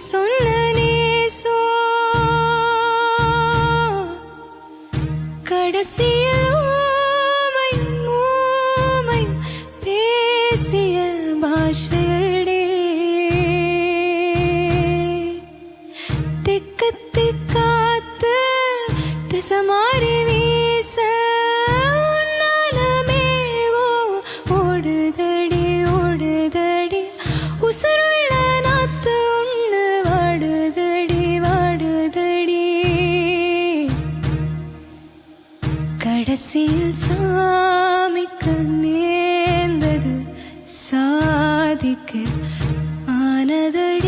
சொன்ன நேசோ கடைசியில் ஊமை பேசிய பாஷையடே திக்கத்தி காத்து திசமாறி வீச உன்னாலமேவோ ஓடுதடி ஓடுதடி உசுருள்ள நாத்து ஒண்ணு வாடுதடி வாடுதடி கடைசியில் சாமிக்கு நேர்ந்தது சாதிக்க ஆனதடி.